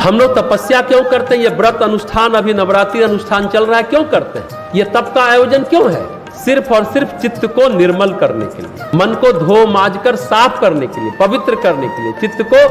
हम लोग तपस्या क्यों करते हैं? ये व्रत अनुष्ठान, अभी नवरात्रि अनुष्ठान चल रहा है, क्यों करते हैं? ये तप का आयोजन क्यों है? सिर्फ और सिर्फ चित्त को निर्मल करने के लिए, मन को धो माज कर साफ करने के लिए, पवित्र करने के लिए, चित्त को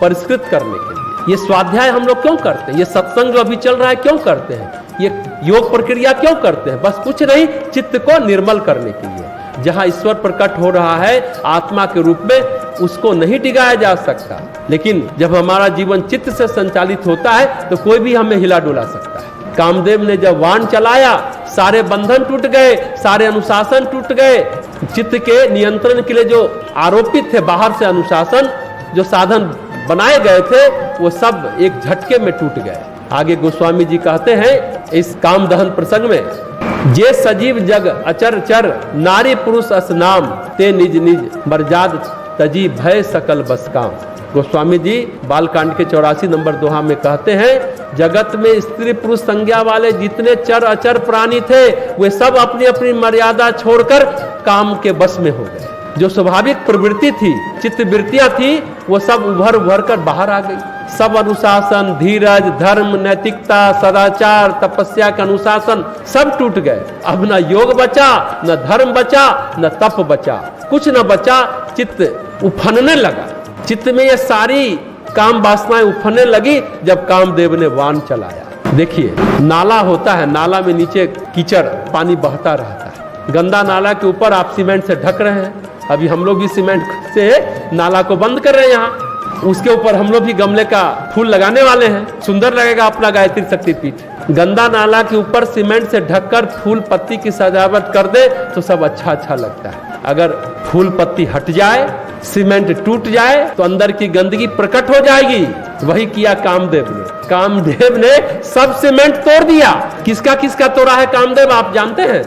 परिष्कृत करने के लिए। ये स्वाध्याय हम लोग क्यों करते हैं? ये सत्संग जो अभी चल रहा है क्यों करते हैं? ये योग प्रक्रिया क्यों करते हैं? बस कुछ नहीं, चित्त को निर्मल करने के लिए। जहां ईश्वर प्रकट हो रहा है आत्मा के रूप में, उसको नहीं डिगाया जा सकता। लेकिन जब हमारा जीवन चित्त से संचालित होता है तो कोई भी हमें हिला डुला सकता है। कामदेव ने जब वाण चलाया, सारे बंधन टूट गए, सारे अनुशासन टूट गए। चित्त के नियंत्रण के लिए जो आरोपित थे बाहर से अनुशासन, जो साधन बनाए गए थे, वो सब एक झटके में टूट गए। आगे गोस्वामी जी कहते हैं इस काम दहन प्रसंग में, जे सजीव जग अचर चर, नारी पुरुष अस नाम, ते निज निज मर्याद तजी भय सकल बस काम। गोस्वामी जी बालकांड के 84 नंबर दोहा में कहते हैं, जगत में स्त्री पुरुष संज्ञा वाले जितने चर अचर प्राणी थे, वे सब अपनी अपनी मर्यादा छोड़कर काम के बस में हो गए। जो स्वाभाविक प्रवृत्ति थी, चित्त वृत्तियां थी, वो सब उभर उभर कर बाहर आ गई। सब अनुशासन, धीरज, धर्म, नैतिकता, सदाचार, तपस्या का अनुशासन सब टूट गए। अब न योग बचा, न धर्म बचा, न तप बचा, कुछ न बचा। चित्त उफनने लगा। चित्त में ये सारी काम वासनाएं उफनने लगी जब कामदेव ने वाण चलाया। देखिए, नाला होता है, नाला में नीचे कीचड़, पानी बहता रहता है। गंदा नाला के ऊपर आप सीमेंट से ढक रहे हैं। अभी हम लोग भी सीमेंट से नाला को बंद कर रहे हैं। यहाँ उसके ऊपर हम लोग भी गमले का फूल लगाने वाले हैं। सुंदर लगेगा अपना गायत्री शक्तिपीठ। गंदा नाला के ऊपर सीमेंट से ढककर फूल पत्ती की सजावट कर दे तो सब अच्छा लगता है। अगर फूल पत्ती हट जाए, सीमेंट टूट जाए, तो अंदर की गंदगी प्रकट हो जाएगी। वही किया कामदेव ने। कामदेव ने सब सीमेंट तोड़ दिया। किसका किसका तोड़ा है कामदेव आप जानते हैं?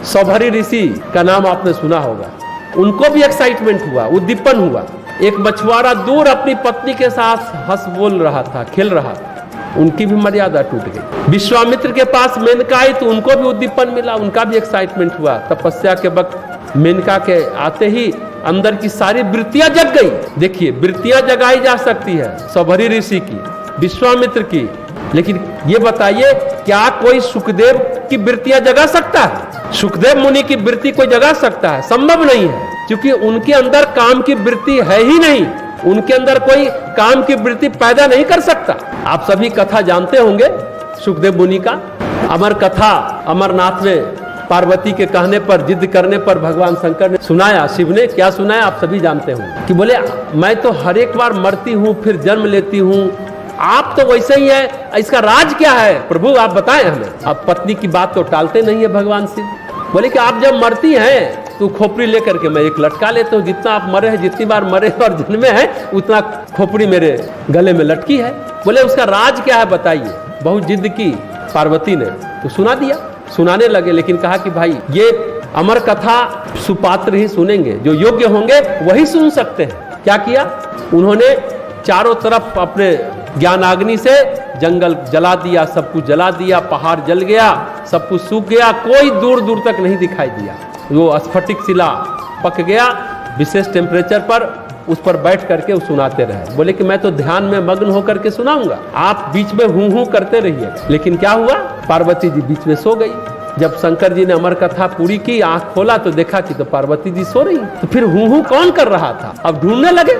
सौभरी ऋषि का नाम आपने सुना होगा। उनको भी एक्साइटमेंट हुआ, उद्दीपन हुआ। एक मछुआरा दूर अपनी पत्नी के साथ हंस बोल रहा था, खेल रहा था, उनकी भी मर्यादा टूट गई। विश्वामित्र के पास मेनका आई तो उनको भी उद्दीपन मिला, उनका भी एक्साइटमेंट हुआ। तपस्या के वक्त मेनका के आते ही अंदर की सारी वृत्तियां जग गई। देखिए, वृत्तियां जगाई जा सकती है, सौभरी ऋषि की, विश्वामित्र की, लेकिन ये बताइए क्या कोई सुखदेव की वृत्तियां जगा सकता है? सुखदेव मुनि की वृत्ति कोई जगा सकता है? संभव नहीं है, क्योंकि उनके अंदर काम की वृत्ति है ही नहीं। उनके अंदर कोई काम की वृत्ति पैदा नहीं कर सकता। आप सभी कथा जानते होंगे सुखदेव मुनि का। अमर कथा अमरनाथ में पार्वती के कहने पर, जिद करने पर भगवान शंकर ने सुनाया। शिव ने क्या सुनाया आप सभी जानते होंगे कि बोले, मैं तो हर एक बार मरती हूँ फिर जन्म लेती हूँ, आप तो वैसे ही है, इसका राज क्या है प्रभु आप बताएं हमें। अब पत्नी की बात तो टालते नहीं है भगवान शिव। बोले कि आप जब मरती हैं तो खोपड़ी लेकर के मैं एक लटका लेता हूँ। जितना आप मरे हैं, जितनी बार मरे और जन्मे हैं, उतना खोपड़ी मेरे गले में लटकी है। बोले उसका राज क्या है बताइए। बहुत जिद की पार्वती ने तो सुना दिया। सुनाने लगे, लेकिन कहा कि भाई ये अमर कथा सुपात्र ही सुनेंगे, जो योग्य होंगे वही सुन सकते हैं। क्या किया उन्होंने? चारों तरफ अपने ज्ञानाग्नि से जंगल जला दिया, सब कुछ जला दिया, पहाड़ जल गया, सब कुछ सूख गया, कोई दूर दूर तक नहीं दिखाई दिया। वो स्फटिक शिला पक गया, विशेष टेम्परेचर पर उस पर बैठ करके वो सुनाते रहे। बोले कि मैं तो ध्यान में मग्न होकर के सुनाऊंगा, आप बीच में हूं हूं करते रहिए। लेकिन क्या हुआ? पार्वती जी बीच में सो गई। जब शंकर जी ने अमर कथा पूरी की, आंख खोला तो देखा कि तो पार्वती जी सो रही। तो फिर हूं हूं कौन कर रहा था? अब ढूंढने लगे।